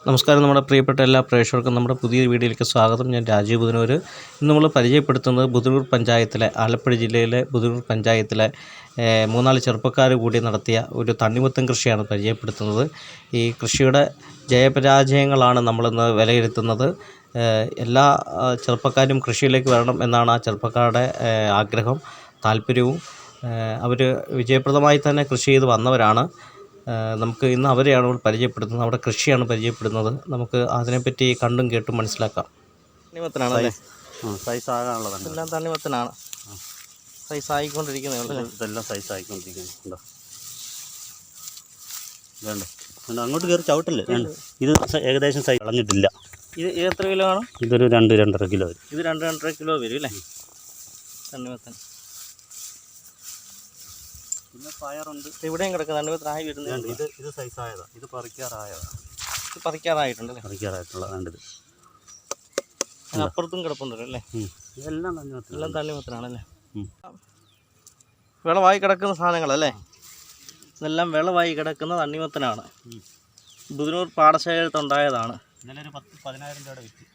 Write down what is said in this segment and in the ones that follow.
നമസ്കാരം. നമ്മുടെ പ്രിയപ്പെട്ട എല്ലാ പ്രേക്ഷകർക്കും നമ്മുടെ പുതിയ വീഡിയോയിലേക്ക് സ്വാഗതം. ഞാൻ രാജീവ് ബുധനൂർ. ഇന്ന് നമ്മൾ പരിചയപ്പെടുത്തുന്നത് ബുധനൂർ പഞ്ചായത്തിലെ, ആലപ്പുഴ ജില്ലയിലെ ബുധനൂർ പഞ്ചായത്തിലെ മൂന്നാല് ചെറുപ്പക്കാർ കൂടി നടത്തിയ ഒരു തണ്ണിമത്തൻ കൃഷിയാണ് പരിചയപ്പെടുത്തുന്നത്. ഈ കൃഷിയുടെ ജയപരാജയങ്ങളാണ് നമ്മളിന്ന് വിലയിരുത്തുന്നത്. എല്ലാ ചെറുപ്പക്കാരും കൃഷിയിലേക്ക് വരണം എന്നാണ് ആ ചെറുപ്പക്കാരുടെ ആഗ്രഹം, താല്പര്യവും. അവർ വിജയപ്രദമായി തന്നെ കൃഷി ചെയ്ത് വന്നവരാണ്. നമുക്ക് ഇന്ന് അവരെയാണ് നമ്മൾ പരിചയപ്പെടുത്തുന്നത്, അവിടെ കൃഷിയാണ് പരിചയപ്പെടുന്നത്. നമുക്ക് അതിനെപ്പറ്റി കണ്ടും കേട്ടും മനസ്സിലാക്കാം. തണ്ണിമത്തനാണല്ലേ? സൈസ് ആകാനുള്ളതാണ്. എല്ലാം തണ്ണിമത്തനാണ്. സൈസ് ആയിക്കൊണ്ടിരിക്കുന്നത്. ഇതെല്ലാം സൈസ് ആയിക്കൊണ്ടിരിക്കുന്നു. അങ്ങോട്ട് കയറി ചവിട്ടല്ലേ. ഇത് ഏകദേശം സൈസ് കളഞ്ഞിട്ടില്ല. ഇത് എത്ര കിലോ ആണ്? ഇതൊരു 2-2.5 കിലോ വരും. ഇത് 2-2.5 കിലോ വരും അല്ലേ തണ്ണിമത്തൻ? പിന്നെ പയറുണ്ട്. ഇവിടെയും കിടക്കുന്ന തണ്ണിമത്തനായി വരുന്നുണ്ട്. ഇത് സൈസ് ആയതാണ്. ഇത് പറിക്കാറായതാണ്. ഇത് പറിക്കാറായിട്ടുണ്ടല്ലേ? പറിക്കാറായിട്ടുള്ള വേണ്ടത്. അപ്പുറത്തും കിടപ്പുണ്ടല്ലോ അല്ലേ? ഇതെല്ലാം തണ്ണിമത്തൻ. എല്ലാം തണ്ണിമത്തനാണല്ലേ? വിളവായി കിടക്കുന്ന സാധനങ്ങളല്ലേ? ഇതെല്ലാം വിളവായി കിടക്കുന്ന തണ്ണിമത്തനാണ്. ബുധനൂർ പാടശേഖരത്തുണ്ടായതാണ്. ഇന്നലെ ഒരു 10,000-15,000 രൂപയുടെ വിറ്റ്.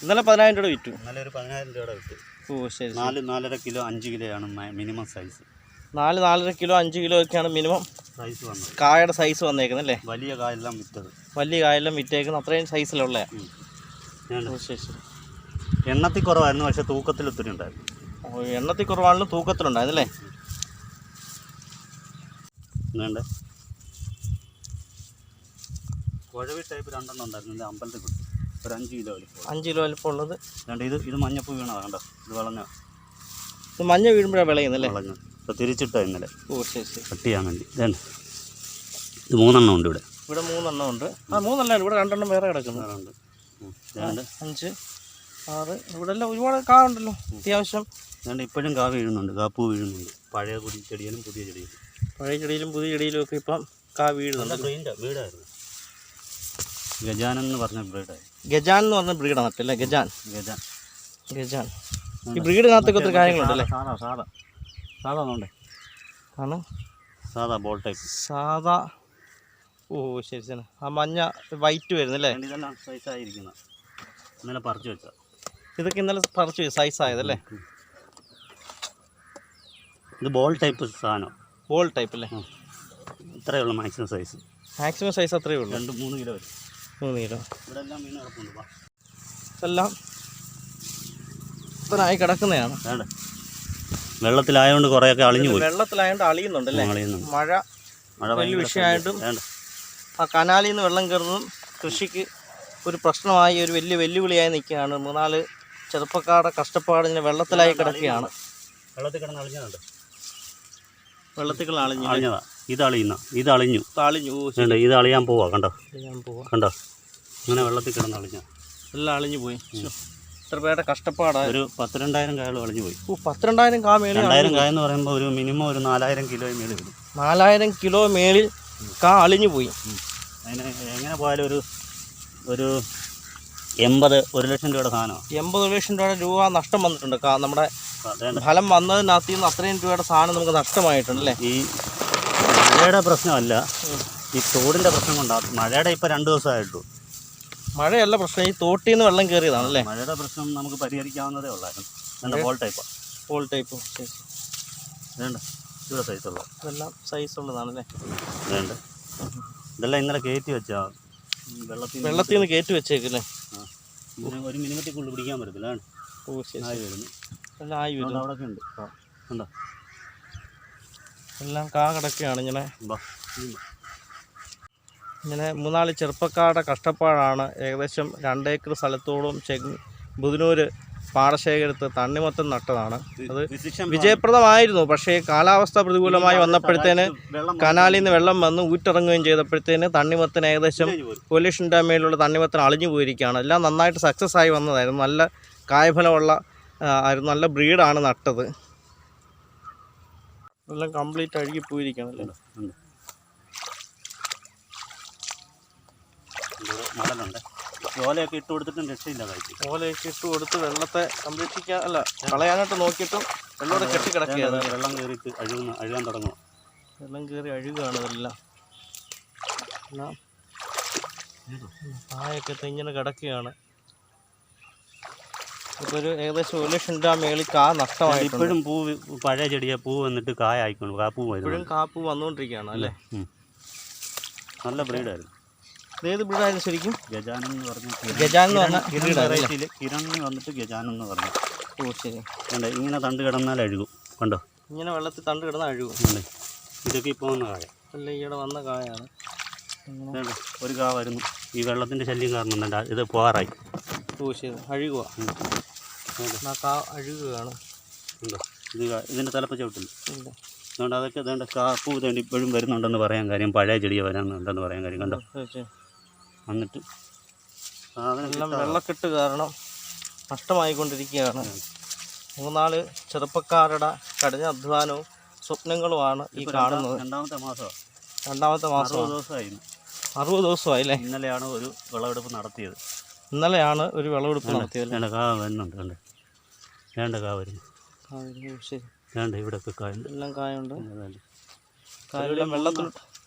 ഇന്നലെ 10,000 രൂപ വിറ്റു. ഇന്നലെ ഒരു 10,000 രൂപയുടെ വിറ്റ്. ഓ ശരി. 4-4.5 കിലോ 5 കിലോയാണ് മിനിമം സൈസ്. 4-4.5 കിലോ 5 കിലോ ഒക്കെയാണ് മിനിമം സൈസ് വന്നത്. കായയുടെ സൈസ് വന്നേക്കുന്നത് അല്ലേ? വലിയ കായെല്ലാം വിറ്റത്. വലിയ കായെല്ലാം വിറ്റേക്കുന്നത് അത്രയും സൈസിലുള്ള. ശരി ശരി. എണ്ണത്തിൽ കുറവായിരുന്നു, പക്ഷെ തൂക്കത്തിൽ ഒത്തിരി ഉണ്ടായിരുന്നു. എണ്ണത്തിൽ കുറവാണെങ്കിലും തൂക്കത്തിലുണ്ടായിരുന്നല്ലേ? വേണ്ട കുഴവി ടൈപ്പ് 2 ഉണ്ടായിരുന്നു. അമ്പലത്തിൽ കൊടുത്തു. ഒരു 5 കിലോ വലിപ്പം. 5 കിലോ വലിപ്പം ഉള്ളത്. ഇത് മഞ്ഞപ്പൂ വീണതാണ്. കണ്ടോ, ഇത് വളഞ്ഞ. ഇത് മഞ്ഞ വീഴുമ്പോഴാണ് വിളയുന്നല്ലേ? വളഞ്ഞു. ഇപ്പോൾ തിരിച്ചിട്ടോ ഇന്നലെ. ഓ ശരി ശരി. കട്ട് ചെയ്യാൻ വേണ്ടി. ഇത് 3 എണ്ണം ഉണ്ട് ഇവിടെ. ഇവിടെ 3 എണ്ണം ഉണ്ട്. 3 അല്ല, ഇവിടെ 2 എണ്ണം വേറെ കിടക്കുന്നു. 5, 6 ഇവിടെ എല്ലാം ഒരുപാട് കാ ഉണ്ടല്ലോ അത്യാവശ്യം. ഇപ്പോഴും കാ വീഴുന്നുണ്ട്, കാപ്പൂ വീഴുന്നുണ്ട്. പഴയ ചെടിയിലും പുതിയ ചെടിയിലും. പഴയ ചെടിയിലും പുതിയ ചെടിയിലും ഒക്കെ ഇപ്പം കാ വീഴുന്നുണ്ട്. വീടായിരുന്നു. ഗജാൻ എന്ന് പറഞ്ഞ ബ്രീഡായി. ഗജാൻ എന്ന് പറഞ്ഞ ബ്രീഡാണ് നട്ടല്ലേ? ഗജാൻ. ഈ ബ്രീഡിനകത്തൊക്കെ ഒത്തിരി കാര്യങ്ങളുണ്ടല്ലേ? സാധാ നോണ്ടേ ആണ്. സാധാ ബോൾ ടൈപ്പ്. സാധാ. ഓ ശരി ശരി. ആ മഞ്ഞ വൈറ്റ് വരുന്നല്ലേ? ഇതെല്ലാം സൈസായിരിക്കുന്നത്. ഇന്നലെ പറിച്ചു വെച്ചാൽ. ഇതൊക്കെ ഇന്നലെ പറിച്ചു സൈസ് ആയതല്ലേ? ഇത് ബോൾ ടൈപ്പ് സാധനം. ബോൾ ടൈപ്പ് അല്ലേ? ഇത്രയേ ഉള്ളൂ മാക്സിമം സൈസ്. മാക്സിമം സൈസ് അത്രയേ ഉള്ളൂ. 2-3 കിലോ വരും. 3 കിലോ. ഇവിടെ എല്ലാം മീൻ കിടപ്പുണ്ട്. ഇതെല്ലാം ഇത്രയായി കിടക്കുന്നതാണ്. വെള്ളത്തിലായതുകൊണ്ട് കുറേയൊക്കെ അളിഞ്ഞു പോയി. വെള്ളത്തിലായതുകൊണ്ട് അളിയുന്നുണ്ടല്ലേ? മഴ വലിയ വിഷയമായിട്ടും ആ കനാലിൽ നിന്ന് വെള്ളം കയറുന്നതും കൃഷിക്ക് ഒരു പ്രശ്നമായി, ഒരു വലിയ വെല്ലുവിളിയായി നിൽക്കുകയാണ്. 3-4 ചെറുപ്പക്കാരുടെ കഷ്ടപ്പാട് ഇങ്ങനെ വെള്ളത്തിലായി കിടക്കുകയാണ്. വെള്ളത്തിൽ കിടന്ന് അളിഞ്ഞതുണ്ട്. വെള്ളത്തിൽ അളിഞ്ഞു. ഇത് അളിഞ്ഞു. ഇത് അളിയാൻ പോവാ. കണ്ടോ അങ്ങനെ വെള്ളത്തിൽ കിടന്ന് അളിഞ്ഞ എല്ലാം അളിഞ്ഞു പോയി. ഇത്ര പേരുടെ കഷ്ടപ്പാടാണ്. ഒരു 10-2,000 കായകൾ അളിഞ്ഞു പോയി. 10-2,000 കാ മേളിൽ. 2,000 കായ എന്ന് പറയുമ്പോൾ ഒരു മിനിമം ഒരു 4,000 കിലോ മേളിൽ വരും. 4,000 കിലോ മേളിൽ കാ അളിഞ്ഞു പോയി. അതിന് എങ്ങനെ പോയാലും ഒരു 80-1 ലക്ഷം രൂപയുടെ സാധനമാണ്. 80 ലക്ഷം രൂപ നഷ്ടം വന്നിട്ടുണ്ട്. നമ്മുടെ ഫലം വന്നതിനകത്ത് നിന്ന് അത്രയും രൂപയുടെ സാധനം നമുക്ക് നഷ്ടമായിട്ടുണ്ടല്ലേ? ഈ മഴയുടെ പ്രശ്നമല്ല, ഈ തോടിൻ്റെ പ്രശ്നം കൊണ്ടാണ്. മഴയുടെ ഇപ്പോൾ 2 ദിവസമായിട്ടു. മഴയല്ല പ്രശ്നം, ഈ തോട്ടിൽ നിന്ന് വെള്ളം കയറിയതാണല്ലേ? മഴയുടെ പ്രശ്നം നമുക്ക് പരിഹരിക്കാവുന്നതേ ഉള്ളായിരുന്നു. Ball type. വേണ്ട ഇവിടെ സൈസുള്ള. ഇതെല്ലാം സൈസ് ഉള്ളതാണല്ലേ? വേണ്ട ഇതെല്ലാം ഇന്നലെ കയറ്റി വെച്ചാ. വെള്ളത്തിൽ നിന്ന് കയറ്റി വെച്ചേക്കല്ലേ? ഒരു മിനിമത്തിക്കുള്ളിൽ പിടിക്കാൻ പറ്റത്തില്ല. ഓ ശരി. ആയി വരുന്നു. എല്ലാം ആയി വരുന്നു. അവിടെ ഉണ്ട്. ഉണ്ടോ? എല്ലാം കാ കിടക്കുകയാണ്. ഇങ്ങനെ 3-4 ചെറുപ്പക്കാരുടെ കഷ്ടപ്പാടാണ്. ഏകദേശം 2 ഏക്കർ സ്ഥലത്തോളം ബുധനൂർ പാടശേഖരത്ത് തണ്ണിമത്തൻ നട്ടതാണ്. അത് വിജയപ്രദമായിരുന്നു. പക്ഷേ കാലാവസ്ഥ പ്രതികൂലമായി വന്നപ്പോഴത്തേന് കനാലിൽ നിന്ന് വെള്ളം വന്ന് ഊറ്റിറങ്ങുകയും ചെയ്തപ്പോഴത്തേന് തണ്ണിമത്തൻ ഏകദേശം 1 ലക്ഷം രൂപ മേലുള്ള തണ്ണിമത്തൻ അളിഞ്ഞു പോയിരിക്കുകയാണ്. എല്ലാം നന്നായിട്ട് സക്സസ് ആയി വന്നതായിരുന്നു. നല്ല കായ്ഫലമുള്ള ആയിരുന്നു. നല്ല ബ്രീഡാണ് നട്ടത്. എല്ലാം കംപ്ലീറ്റ് അഴുകി പോയിരിക്കുകയാണല്ലോ. മടലുണ്ട്. ഓലയൊക്കെ ഇട്ട് കൊടുത്തിട്ടും രക്ഷയില്ല. ഓലയൊക്കെ ഇട്ട് കൊടുത്ത് വെള്ളത്തെ സംരക്ഷിക്കാൻ അല്ല കളയാനായിട്ട് നോക്കിയിട്ടും വെള്ളത്തോടെ കെട്ടി കിടക്കുകയാണ്. വെള്ളം കയറിയിട്ട് അഴുകാൻ തുടങ്ങുക. വെള്ളം കയറി അഴുകുകയാണ്. ഇതെല്ലാം കായൊക്കെ ഇങ്ങനെ കിടക്കുകയാണ്. ഇപ്പോൾ ഒരു ഏകദേശം 1 ലക്ഷം രൂപ മേളിൽ കാ നഷ്ടമായി. ഇപ്പോഴും പൂ പഴയ ചെടിയെ പൂ വന്നിട്ട് കായ ആയിക്കൊണ്ട് കാപ്പൂ ഇപ്പോഴും വരുന്നു. കാപ്പൂ വന്നുകൊണ്ടിരിക്കുകയാണ് അല്ലേ? നല്ല ബ്രീഡായിരുന്നു. ഏത് ബ്രീഡായിരുന്നു ശരിക്കും? ഗജാനൻ എന്ന് പറഞ്ഞു. ഗജാൻ എന്ന് പറഞ്ഞാൽ കിരൺ വെറൈറ്റിയിൽ കിരണിന് വന്നിട്ട് ഗജാനൻ എന്ന് പറഞ്ഞു. ഓ ശരി. കണ്ടോ ഇങ്ങനെ തണ്ട് കിടന്നാൽ അഴുകും. കണ്ടോ ഇങ്ങനെ വെള്ളത്തിൽ തണ്ട് കിടന്നാൽ അഴുകും. ഇതൊക്കെ ഇപ്പോൾ വന്ന കായ അല്ല, ഈയിടെ വന്ന കായാണ്. ഒരു കാ വരുന്നു. ഈ വെള്ളത്തിൻ്റെ ശല്യം കാരണം വേണ്ട ഇത് പോകാറായി. ഓ ശരി, അഴുകുക. കാ അഴുകുകയാണ്. ഉണ്ടോ ഇത് ഇതിൻ്റെ തലപ്പ ചവിട്ടില്ല. അതുകൊണ്ട് അതൊക്കെ ഇതേണ്ട കാപ്പൂ തേണ്ടി ഇപ്പോഴും വരുന്നുണ്ടെന്ന് പറയാൻ കാര്യം പഴയ ചെടിയെ വരാനുണ്ടെന്ന് പറയാൻ കാര്യം. കണ്ടോ എന്നിട്ട് എല്ലാം വെള്ളക്കെട്ട് കാരണം നഷ്ടമായിക്കൊണ്ടിരിക്കുകയാണ്. 3-4 ചെറുപ്പക്കാരുടെ കഠിന അധ്വാനവും സ്വപ്നങ്ങളുമാണ് ഈ കാണുന്നത്. രണ്ടാമത്തെ മാസം 60 ദിവസമായിരുന്നു. 60 ദിവസമായി അല്ലേ? ഇന്നലെയാണ് ഒരു വിളവെടുപ്പ് നടത്തിയത്. നടത്തിയത്. കാ വരുന്നുണ്ട്. കണ്ടേ വേണ്ട കാ വരുന്നു. ശരി, വേണ്ട ഇവിടെയൊക്കെ കായുണ്ട്. എല്ലാം കായുണ്ട്. കായെല്ലാം വെള്ളത്തിൽ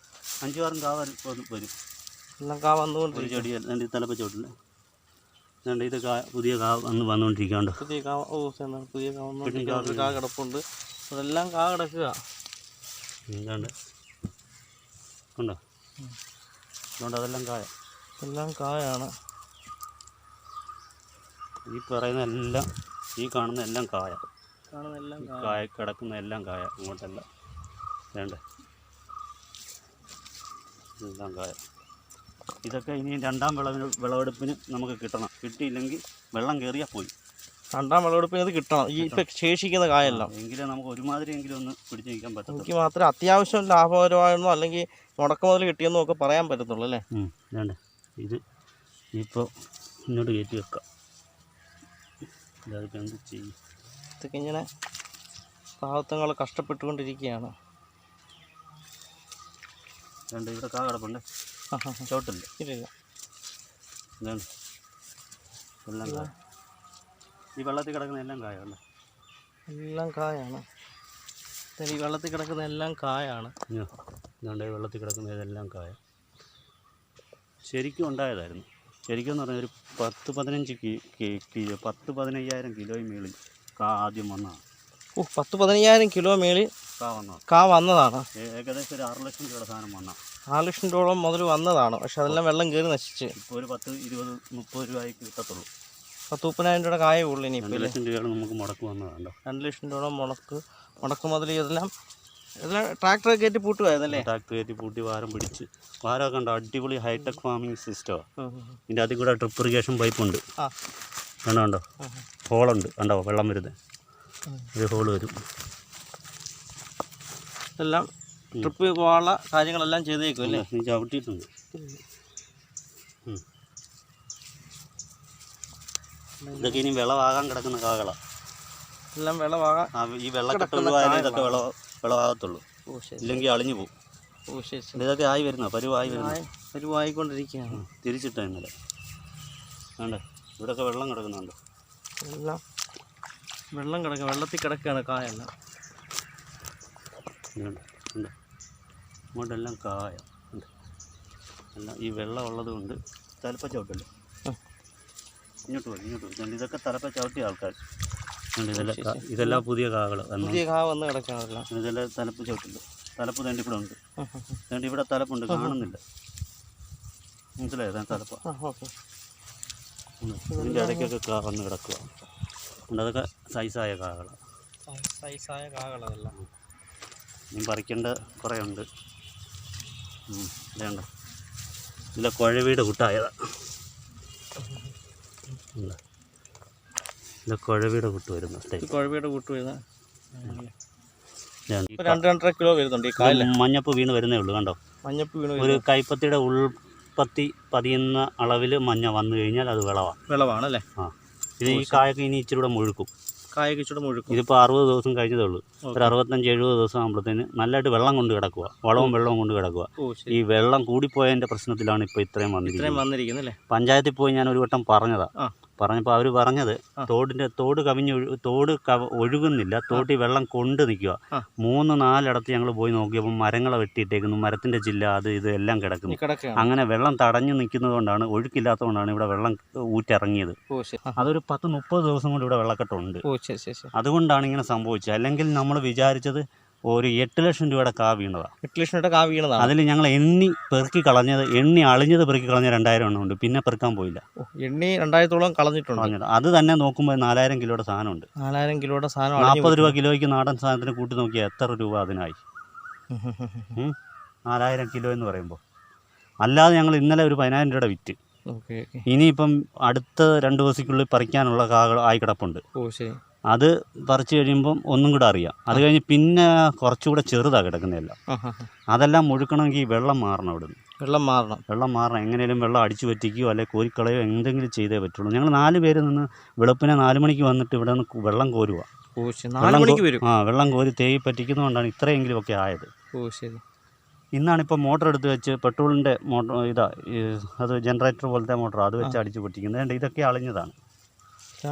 5-6 കാ വരും. എല്ലാം കാ വന്നുകൊണ്ട് ഒരു ചെടി രണ്ട് തലപ്പ ചോട്ടില്ല. വേണ്ട ഇത് പുതിയ കാ വന്നുകൊണ്ടിരിക്കാണ്ട്. പുതിയ കാ. ഓ പുതിയ കാ വന്നു. കാ കിടപ്പുണ്ട്. അതെല്ലാം കാ കിടക്കുക. വേണ്ട ഉണ്ടോ? അതുകൊണ്ട് അതെല്ലാം കായ. എല്ലാം കായാണ്. ഈ പറയുന്ന എല്ലാം ഈ കാണുന്ന എല്ലാം കായ. കായ കിടക്കുന്ന എല്ലാം കായ. ഇങ്ങോട്ടെല്ലാം വേണ്ട എല്ലാം കായ. ഇതൊക്കെ ഇനി രണ്ടാം വിളവെടുപ്പിന് നമുക്ക് കിട്ടണം. കിട്ടിയില്ലെങ്കിൽ വെള്ളം കയറിയാൽ പോയി. രണ്ടാം വിളവെടുപ്പിന് ഇത് കിട്ടണം. ഈ ഇപ്പം ശേഷിക്കുന്ന കായെല്ലാം എങ്കിലും നമുക്ക് ഒരുമാതിരി എങ്കിലും ഒന്ന് പിടിച്ചു നിൽക്കാൻ പറ്റും. എനിക്ക് മാത്രമേ അത്യാവശ്യം ലാഭകരമായെന്നോ അല്ലെങ്കിൽ മുടക്കുമുതൽ കിട്ടിയെന്നോ ഒക്കെ പറയാൻ പറ്റത്തുള്ളൂ അല്ലേ? വേണ്ട ഇത് ഇപ്പോൾ ഇങ്ങോട്ട് കയറ്റി വെക്കാം. ഇതൊക്കെ എന്ത് ചെയ്യും? ഇതൊക്കെ ഇങ്ങനെ പാവത്തങ്ങൾ കഷ്ടപ്പെട്ടുകൊണ്ടിരിക്കുകയാണ്. വേണ്ട ഇവിടെ കാ കിടപ്പുണ്ട്. ചോട്ടില്ല. ഇല്ല. എന്താണ് എല്ലാം കായ. ഈ വെള്ളത്തിൽ കിടക്കുന്ന എല്ലാം കായല്ലേ? എല്ലാം കായാണ്. ഈ വെള്ളത്തിൽ കിടക്കുന്ന എല്ലാം കായാണ്. ഇതുകൊണ്ട് ഈ വെള്ളത്തിൽ കിടക്കുന്ന ഇതെല്ലാം കായ. ശരിക്കും ഉണ്ടായതായിരുന്നു. ശരിക്കും എന്ന് പറഞ്ഞാൽ ഒരു 10-15 കിലോ 10-15,000 കിലോയും മേളിൽ കാ ആദ്യം വന്നതാണ്. 10-15,000 കിലോ മേളിൽ കാ വന്നതാണ്. ഏകദേശം ഒരു 6 ലക്ഷം രൂപയുടെ സാധനം വന്ന 6 ലക്ഷം രൂപ മുതൽ വന്നതാണ്. പക്ഷെ അതെല്ലാം വെള്ളം കയറി നശിച്ച് ഇപ്പോൾ ഒരു 10-20-30 രൂപയ്ക്ക് കിട്ടത്തുള്ളൂ. 10-30,000 രൂപയുടെ കായേ ഉള്ളൂ. ഇനി 2 ലക്ഷം രൂപയാണ് നമുക്ക് മുടക്ക് വന്നതാണ്ടോ. 2 ലക്ഷം രൂപ മുടക്ക് മുതൽ ഇതെല്ലാം ട്രാക്ടർ കയറ്റി പൂട്ടുമായിരുന്നല്ലേ? ട്രാക്ടർ കയറ്റി പൂട്ടി വാരം പിടിച്ച് വാരമൊക്കെ ഉണ്ടോ. അടിപൊളി ഹൈടെക് ഫാമിംഗ് സിസ്റ്റമാണ്. ഇതിൻ്റെ അതിൽ കൂടെ ഡ്രിപ്പ് ഇറിഗേഷൻ പൈപ്പുണ്ട്. കണ്ടോ ഹോളുണ്ട്. കണ്ടോ വെള്ളം വരുന്നത് ഒരു ഹോള് വരും. എല്ലാം ട്രിപ്പ് പോകാനുള്ള കാര്യങ്ങളെല്ലാം ചെയ്തേക്കും അല്ലേ? നീ ചവിട്ടിയിട്ടുണ്ട്. ഇതൊക്കെ ഇനി വിളവാകാൻ കിടക്കുന്ന കാകളാണ്. എല്ലാം വിളവാകാൻ ഈ വെള്ളക്കെട്ട് ഒഴിവായാലും ഇതൊക്കെ വിളവാകത്തുള്ളൂ. ഇല്ലെങ്കിൽ അളിഞ്ഞു പോകും. ഇതൊക്കെ ആയി വരുന്ന പരുവായിക്കൊണ്ടിരിക്കുകയാണ്. തിരിച്ചിട്ട ഇന്നലെ വേണ്ട ഇവിടെയൊക്കെ വെള്ളം കിടക്കുന്നുണ്ട്. എല്ലാം വെള്ളം വെള്ളത്തിൽ കിടക്കുകയാണ് കായെല്ലാം. ഇങ്ങോട്ടെല്ലാം കായ എല്ലാം ഈ വെള്ളം ഉള്ളത് കൊണ്ട് തലപ്പ ചവിട്ടല്ലേ. ഇങ്ങോട്ട് പോയി ഇതൊക്കെ തലപ്പ ചവിട്ടിയ ആൾക്കാർ. ഇതെല്ലാം പുതിയ കാകൾ വന്ന് കിടക്കുകയാണ്. ഇതെല്ലാം തലപ്പ് ചവിട്ടില്ല. തലപ്പ് തേണ്ടി ഇവിടെ ഉണ്ട്. തേണ്ടി ഇവിടെ തലപ്പുണ്ട്, കാണുന്നില്ല. മനസ്സിലായോ? തലപ്പ ഇതിൻ്റെ ഇടയ്ക്കൊക്കെ കാ വന്ന് കിടക്കുക. അതൊക്കെ സൈസായ കാകളാണ്. ഇനി പറിക്കേണ്ട കുറേ ഉണ്ട്. വേണ്ട ഇല്ല കുഴവീട് കൂട്ടായതാണ്. ഇല്ല കുഴവീട് കൂട്ട് വരുന്ന മഞ്ഞപ്പ് വീണ് വരുന്നേ ഉള്ളൂ. കണ്ടോ ഒരു കൈപ്പത്തിയുടെ ഉൾപ്പത്തി പതിയുന്ന അളവിൽ മഞ്ഞ വന്നു കഴിഞ്ഞാൽ അത് വിളവാണല്ലേ? ഇത് ഈ കായൊക്കെ ഇനി ഇച്ചിരി കൂടെ മുഴുക്കും. ഇതിപ്പോൾ 60 ദിവസം കഴിഞ്ഞതേ ഉള്ളൂ. ഒരു 65-70 ദിവസം ആകുമ്പോഴത്തേന് നല്ലതായിട്ട് വെള്ളം കൊണ്ട് കിടക്കുക. വെള്ളവും കൊണ്ട് കിടക്കുക. ഈ വെള്ളം കൂടിപ്പോയതിൻ്റെ പ്രശ്നത്തിലാണ് ഇപ്പോൾ ഇത്രയും വന്നിരിക്കുന്നത്. പഞ്ചായത്തിൽ പോയി ഞാൻ ഒരു വട്ടം പറഞ്ഞതാണ്. പറഞ്ഞപ്പോൾ അവർ പറഞ്ഞത് തോട് ഒഴുകുന്നില്ല, തോട്ടിൽ വെള്ളം കൊണ്ട് നിൽക്കുക. 3-4 ഇടത്ത് ഞങ്ങൾ പോയി നോക്കിയപ്പോൾ മരങ്ങളെ വെട്ടിയിട്ടേക്കുന്നു, മരത്തിൻ്റെ ചില്ല അത് ഇത് എല്ലാം കിടക്കുന്നു. അങ്ങനെ വെള്ളം തടഞ്ഞു നിൽക്കുന്നത് കൊണ്ടാണ്, ഒഴുക്കില്ലാത്തതുകൊണ്ടാണ് ഇവിടെ വെള്ളം ഊറ്റിറങ്ങിയത്. അതൊരു 10-30 ദിവസം കൊണ്ട് ഇവിടെ വെള്ളക്കെട്ടുണ്ട്. അതുകൊണ്ടാണ് ഇങ്ങനെ സംഭവിച്ചത്. അല്ലെങ്കിൽ നമ്മൾ വിചാരിച്ചത് ഒരു 8 ലക്ഷം രൂപയുടെ കാ വീണതാണ്. 8 ലക്ഷം രൂപയുടെ കാ വീണതാണ്. അതിൽ ഞങ്ങൾ എണ്ണി അളിഞ്ഞത് പെറുക്കി കളഞ്ഞ 2000 എണ്ണം ഉണ്ട്. പിന്നെ പെറുക്കാൻ പോയില്ല. എണ്ണി 2000-ഓളം കളഞ്ഞിട്ടുണ്ട്. അത് തന്നെ നോക്കുമ്പോൾ 4000 കിലോയുടെ സാധനമുണ്ട്. 4000 കിലോയുടെ സാധനം 40 രൂപ കിലോയ്ക്ക് നാടൻ സാധനത്തിന് കൂട്ടി നോക്കിയാൽ എത്ര രൂപ അതിനായി? 4000 കിലോ എന്ന് പറയുമ്പോൾ. അല്ലാതെ ഞങ്ങൾ ഇന്നലെ ഒരു 10000 രൂപയുടെ വിറ്റ്. ഇനിയിപ്പം അടുത്ത 2 ദിവസത്തിനുള്ളിൽ പറിക്കാനുള്ള കാകൾ ആയി കിടപ്പുണ്ട്. അത് പറിച്ചു കഴിയുമ്പം ഒന്നും കൂടെ അറിയാം. അത് കഴിഞ്ഞ് പിന്നെ കുറച്ചുകൂടെ ചെറുതാണ് കിടക്കുന്നതെല്ലാം. അതെല്ലാം മുഴുക്കണമെങ്കിൽ വെള്ളം മാറണം. ഇവിടുന്ന് വെള്ളം മാറണം. എങ്ങനെയും വെള്ളം അടിച്ചു പറ്റിക്കുകയോ അല്ലെങ്കിൽ കോരിക്കളയോ എന്തെങ്കിലും ചെയ്തേ പറ്റുള്ളൂ. ഞങ്ങൾ 4 പേര് നിന്ന് വെളുപ്പിനെ 4 മണിക്ക് വന്നിട്ട് ഇവിടെ നിന്ന് വെള്ളം കോരുക. വെള്ളം കോരി തേയി പറ്റിക്കുന്നതുകൊണ്ടാണ് ഇത്രയെങ്കിലുമൊക്കെ ആയത്. ഇന്നാണിപ്പോൾ മോട്ടർ എടുത്ത് വെച്ച് പെട്രോളിൻ്റെ മോട്ടർ അത് ജനറേറ്റർ പോലത്തെ മോട്ടർ അത് വെച്ച് അടിച്ചു പൊട്ടിക്കുന്നത്. ഇതൊക്കെ അളിഞ്ഞതാണ്.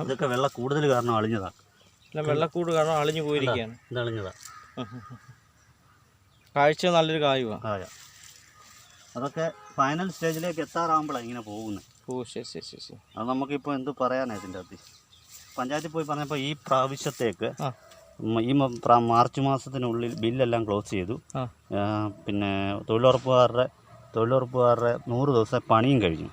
ഇതൊക്കെ വെള്ളം കൂടുതൽ കാരണം അളിഞ്ഞതാണ്. വെള്ളക്കൂട് കാരണം അളിഞ്ഞു പോയിരിക്കുകയാണ്. ഇത് അളിഞ്ഞതാണ്. കാഴ്ച നല്ലൊരു കായ. അതൊക്കെ ഫൈനൽ സ്റ്റേജിലേക്ക് എത്താറാകുമ്പോഴാണ് ഇങ്ങനെ പോകുന്നത്. അത് നമുക്കിപ്പോൾ എന്ത് പറയാനാണ് ഇതിൻ്റെ അകത്ത്? പഞ്ചായത്തിൽ പോയി പറഞ്ഞപ്പോൾ ഈ പ്രാവശ്യത്തേക്ക് ഈ മാർച്ച് മാസത്തിനുള്ളിൽ ബില്ലെല്ലാം ക്ലോസ് ചെയ്തു. പിന്നെ തൊഴിലുറപ്പുകാരുടെ 100 ദിവസത്തെ പണിയും കഴിഞ്ഞു.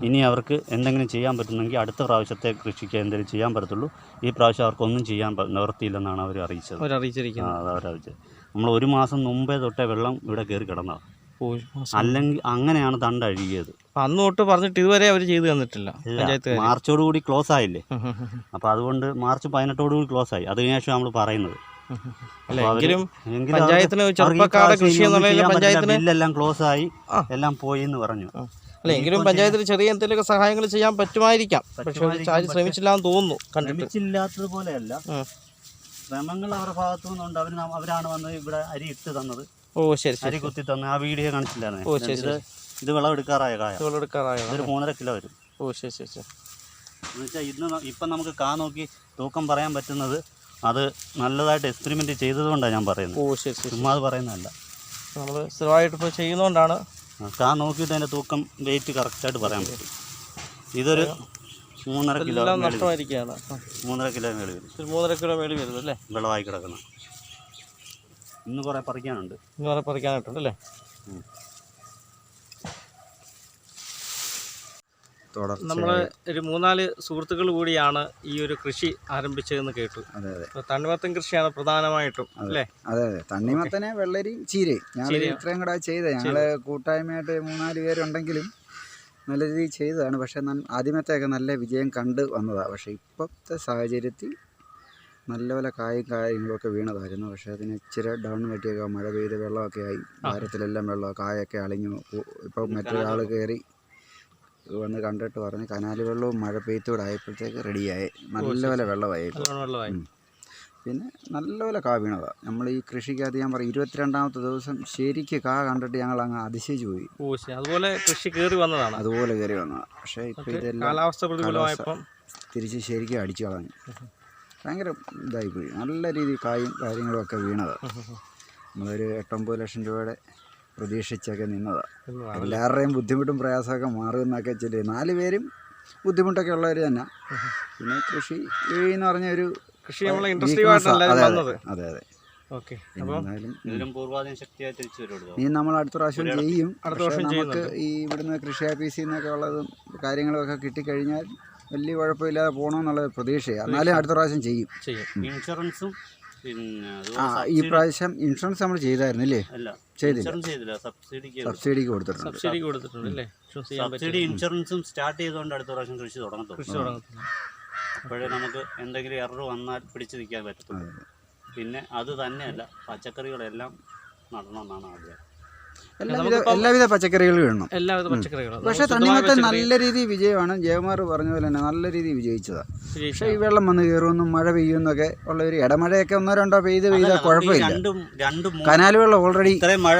ഇനി അവർക്ക് എന്തെങ്കിലും ചെയ്യാൻ പറ്റുന്നെങ്കിൽ അടുത്ത പ്രാവശ്യത്തെ കൃഷിക്ക് എന്തെങ്കിലും ചെയ്യാൻ പറ്റത്തുള്ളൂ. ഈ പ്രാവശ്യം അവർക്കൊന്നും ചെയ്യാൻ നിവർത്തിയില്ലെന്നാണ് അവർ അറിയിച്ചത്. അവരറിയിച്ചത് നമ്മൾ 1 മാസം മുമ്പേ തൊട്ടേ വെള്ളം ഇവിടെ കയറി കിടന്നതാണ്. അല്ലെങ്കിൽ അങ്ങനെയാണ് തണ്ട് അഴുകിയത്. അന്ന് തൊട്ട് പറഞ്ഞിട്ട് ഇതുവരെ അവർ ചെയ്തു തന്നിട്ടില്ല. മാർച്ചോടുകൂടി ക്ലോസ് ആയില്ലേ? അപ്പോൾ അതുകൊണ്ട് മാർച്ച് 18 ക്ലോസ് ആയി. അതിന് ശേഷം നമ്മൾ പറയുന്നത് ബില്ലെല്ലാം ക്ലോസ് ആയി, എല്ലാം പോയി എന്ന് പറഞ്ഞു. എങ്കിലും പഞ്ചായത്തിൽ ചെറിയ എന്തെങ്കിലും സഹായങ്ങൾ ചെയ്യാൻ പറ്റുമായിരിക്കാം. പക്ഷേ ശ്രമിച്ചില്ലാന്ന് തോന്നുന്നു. ശ്രമിച്ചില്ലാത്തതുപോലെയല്ല, ശ്രമങ്ങൾ അവരുടെ ഭാഗത്തു നിന്നുണ്ട്. അവരാണ് വന്ന് ഇവിടെ അരി ഇട്ട് തന്നത്. അരി കുത്തി തന്ന ആ വീഡിയോ കാണിച്ചില്ലായിരുന്നു. ഇത് വിളവെടുക്കാറായ കായ. ഇതൊരു 3.5 കിലോ വരും. എന്നുവെച്ചാൽ ഇപ്പം നമുക്ക് കാ നോക്കി തൂക്കം പറയാൻ പറ്റുന്നത് അത് നല്ലതായിട്ട് എക്സ്പെരിമെൻ്റ് ചെയ്തതുകൊണ്ടാണ് ഞാൻ പറയുന്നത്. ചുമ്മാ അത് പറയുന്നതല്ല, നമ്മൾ സ്ഥിരമായിട്ട് ഇപ്പോൾ ചെയ്യുന്നതുകൊണ്ടാണ്. കാ നോക്കിയിട്ട് അതിൻ്റെ തൂക്കം വെയിറ്റ് കറക്റ്റായിട്ട് പറയാൻ പറ്റും. ഇതൊരു 3.5 കിലോ നഷ്ടമായിരിക്കുകയാണ്. 3.5 കിലോ മേളിൽ വരും. 3.5 കിലോ മേളിൽ വരുന്നത് അല്ലേ? വിളവായി കിടക്കണം. ഇന്ന് കുറേ പറിക്കാനുണ്ട്. അല്ലേ? നമ്മൾ ഒരു 3-4 സുഹൃത്തുക്കൾ കൂടിയാണ് ഈ ഒരു കൃഷി ആരംഭിച്ചതെന്ന് കേട്ടു. തണ്ണിമത്തൻ കൃഷിയാണ് പ്രധാനമായിട്ടും അല്ലേ? അതെ. തണ്ണിമത്തനെ, വെള്ളരിയും ചീരയും ഞങ്ങൾ ഇത്രയും കൂടെ ചെയ്തത്. ഞങ്ങൾ കൂട്ടായ്മയായിട്ട് 3-4 പേരുണ്ടെങ്കിലും നല്ല രീതിയിൽ ചെയ്തതാണ്. പക്ഷേ ആദ്യമത്തെയൊക്കെ നല്ല വിജയം കണ്ട് വന്നതാണ്. പക്ഷേ ഇപ്പോഴത്തെ സാഹചര്യത്തിൽ നല്ലപോലെ കാര്യങ്ങളൊക്കെ വീണതായിരുന്നു. പക്ഷേ അതിന് ഇച്ചിരി ഡൗൺ പറ്റിയൊക്കെ മഴ പെയ്ത് വെള്ളമൊക്കെ ആയി. ഭാരത്തിലെല്ലാം വെള്ളം, കായൊക്കെ അളിഞ്ഞു. ഇപ്പം മറ്റൊരാൾ കയറി വന്ന് കണ്ടിട്ട് പറഞ്ഞ് കനാല് വെള്ളവും മഴ പെയ്ത്തൂടെ ആയപ്പോഴത്തേക്ക് റെഡിയായി. നല്ലപോലെ വെള്ളമായി. പിന്നെ നല്ലപോലെ കാ വീണതാണ്. നമ്മൾ ഈ കൃഷിക്കകത്ത് ഞാൻ പറയും 22ാമത്തെ ദിവസം ശരിക്ക് കാ കണ്ടിട്ട് ഞങ്ങൾ അങ്ങ് അതിശയിച്ചു പോയി. അതുപോലെ കൃഷി കയറി വന്നതാണ്. പക്ഷേ ഇപ്പോൾ ഇതെല്ലാം കാലാവസ്ഥ പ്രതികൂലമായപ്പം തിരിച്ച് ശരിക്കും അടിച്ചു കളഞ്ഞു. ഭയങ്കര ഇതായിപ്പോയി. നല്ല രീതിയിൽ കായും കാര്യങ്ങളും ഒക്കെ വീണതാണ്. നമ്മളൊരു 8-9 ലക്ഷം രൂപയുടെ പ്രതീക്ഷിച്ചൊക്കെ നിന്നതാണ്. എല്ലാവരുടെയും ബുദ്ധിമുട്ടും പ്രയാസമൊക്കെ മാറുമെന്നൊക്കെ വെച്ചിട്ട് 4 പേരും ബുദ്ധിമുട്ടൊക്കെ ഉള്ളവർ തന്നെ. പിന്നെ കൃഷി എന്ന് പറഞ്ഞ ഒരു കൃഷി നമ്മളെ ഇൻട്രസ്റ്റിംഗ് ആയിട്ടല്ല വന്നത്. അതെ. ഇനി നമ്മൾ അടുത്ത പ്രാവശ്യം ചെയ്യും. നമുക്ക് ഈ ഇവിടുന്ന് കൃഷി ഓഫീസിൽ നിന്നൊക്കെ ഉള്ളതും കാര്യങ്ങളൊക്കെ കിട്ടിക്കഴിഞ്ഞാൽ വലിയ കുഴപ്പമില്ലാതെ പോകണമെന്നുള്ള പ്രതീക്ഷയാണ്. എന്നാലും അടുത്ത പ്രാവശ്യം ചെയ്യും. ഇൻഷുറൻസും ഈ പ്രാവശ്യം ഇൻഷുറൻസ് നമ്മൾ ചെയ്തായിരുന്നില്ലേ? ചെയ്തില്ല. സബ്സിഡിക്ക് കൊടുത്തിട്ടുണ്ട്. സബ്സിഡി ഇൻഷുറൻസും സ്റ്റാർട്ട് ചെയ്തുകൊണ്ട് അടുത്ത പ്രാവശ്യം കൃഷി തുടങ്ങത്തുള്ളൂ. അപ്പോഴേ നമുക്ക് എന്തെങ്കിലും എറർ വന്നാൽ പിടിച്ചു നിൽക്കാൻ പറ്റത്തുള്ളൂ. പിന്നെ അത് തന്നെയല്ല, പച്ചക്കറികളെല്ലാം നടണമെന്നാണ് ആഗ്രഹം. എല്ലാവിധ പച്ചക്കറികളും ഇടണം. എല്ലാവിധ പച്ചക്കറികളും. പക്ഷേ തണ്ണിമത്തൻ നല്ല രീതിയിൽ വിജയമാണ്. ജയകുമാർ പറഞ്ഞ പോലെ തന്നെ നല്ല രീതിയിൽ വിജയിച്ചതാണ്. പക്ഷേ ഈ വെള്ളം വന്ന് കയറുമെന്നും മഴ പെയ്യുമെന്നൊക്കെ ഉള്ള ഒരു ഇടമഴയൊക്കെ 1-2 പെയ്താൽ കുഴപ്പമില്ല. കനാൽ വെള്ളം ഓൾറെഡി ഇത്രയും മഴ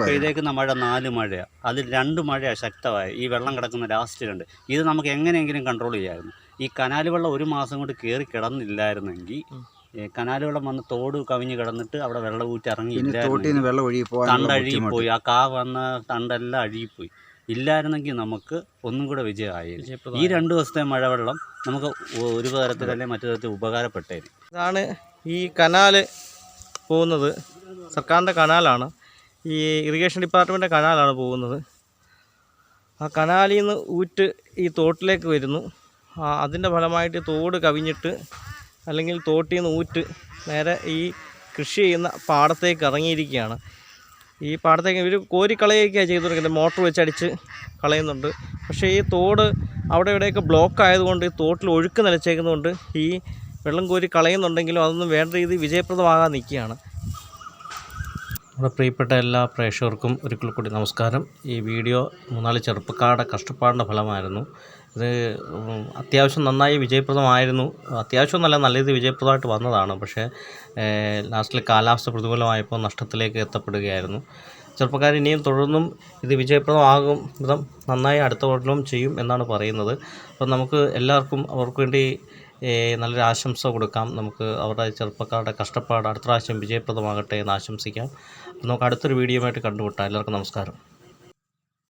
പെയ്തേക്കുന്ന മഴ 4 മഴയാണ്. അതിൽ 2 മഴയാണ് ശക്തമായ ഈ വെള്ളം കിടക്കുന്ന ലാസ്റ്റ് 2. ഇത് നമുക്ക് എങ്ങനെയെങ്കിലും കൺട്രോൾ ചെയ്യാമായിരുന്നു. ഈ കനാൽ വെള്ളം 1 മാസം കൊണ്ട് കയറി കിടന്നില്ലായിരുന്നെങ്കിൽ കനാൽ വെള്ളം വന്ന് തോട് കവിഞ്ഞ് കിടന്നിട്ട് അവിടെ വെള്ളം ഊറ്റി ഇറങ്ങിയില്ലായിരുന്നു. തണ്ട് അഴുകിപ്പോയി. ആ കാ വന്ന തണ്ടെല്ലാം അഴുകിപ്പോയി. ഇല്ലായിരുന്നെങ്കിൽ നമുക്ക് ഒന്നും കൂടെ വിജയമായിരുന്നു. ഈ 2 ദിവസത്തെ മഴവെള്ളം നമുക്ക് ഒരു തരത്തിലല്ലേ മറ്റു തരത്തിൽ ഉപകാരപ്പെട്ടേനെ. ഇതാണ് ഈ കനാല് പോകുന്നത്. സർക്കാരിൻ്റെ കനാലാണ്. ഈ ഇറിഗേഷൻ ഡിപ്പാർട്ട്മെൻറ്റിൻ്റെ കനാലാണ് പോകുന്നത്. ആ കനാലിൽ നിന്ന് ഊറ്റ് ഈ തോട്ടിലേക്ക് വരുന്നു. അതിൻ്റെ ഫലമായിട്ട് തോട് കവിഞ്ഞിട്ട് അല്ലെങ്കിൽ തോട്ടിൽ നിന്ന് ഊറ്റ് നേരെ ഈ കൃഷി ചെയ്യുന്ന പാടത്തേക്ക് ഇറങ്ങിയിരിക്കുകയാണ്. ഈ പാടത്തേക്ക് ഇവർ കോരിക്കളയൊക്കെയാണ് ചെയ്തുകൊടുക്കുന്നത്. മോട്ടർ വെച്ച് അടിച്ച് കളയുന്നുണ്ട്. പക്ഷേ ഈ തോട് അവിടെ ഇവിടെയൊക്കെ ബ്ലോക്ക് ആയതുകൊണ്ട് ഈ തോട്ടിൽ ഒഴുക്ക് നിലച്ചേക്കുന്നതുകൊണ്ട് ഈ വെള്ളം കോരി കളയുന്നുണ്ടെങ്കിലും അതൊന്നും വേണ്ട രീതിയിൽ വിജയപ്രദമാകാൻ നിൽക്കുകയാണ്. നമ്മുടെ പ്രിയപ്പെട്ട എല്ലാ പ്രേക്ഷകർക്കും ഒരിക്കൽ കൂടി നമസ്കാരം. ഈ വീഡിയോ 3-4 ചെറുപ്പക്കാരുടെ കഷ്ടപ്പാടിൻ്റെ ഫലമായിരുന്നു. ഇത് അത്യാവശ്യം നന്നായി വിജയപ്രദമായിരുന്നു. അത്യാവശ്യം നല്ല രീതിയിൽ വിജയപ്രദമായിട്ട് വന്നതാണ്. പക്ഷേ ലാസ്റ്റിൽ കാലാവസ്ഥ പ്രതികൂലമായപ്പോൾ നഷ്ടത്തിലേക്ക് എത്തപ്പെടുകയായിരുന്നു. ചെറുപ്പക്കാർ ഇനിയും തുടർന്നും ഇത് വിജയപ്രദമാകും വിധം നന്നായി അടുത്ത കൊല്ലം ചെയ്യും എന്നാണ് പറയുന്നത്. അപ്പോൾ നമുക്ക് എല്ലാവർക്കും അവർക്ക് വേണ്ടി നല്ലൊരു ആശംസ കൊടുക്കാം. നമുക്ക് അവരുടെ ചെറുപ്പക്കാരുടെ കഷ്ടപ്പാട് അടുത്ത പ്രാവശ്യം വിജയപ്രദമാകട്ടെ എന്ന് ആശംസിക്കാം. നമുക്ക് അടുത്തൊരു വീഡിയോയുമായിട്ട് കണ്ടുമുട്ടാം. എല്ലാവർക്കും നമസ്കാരം.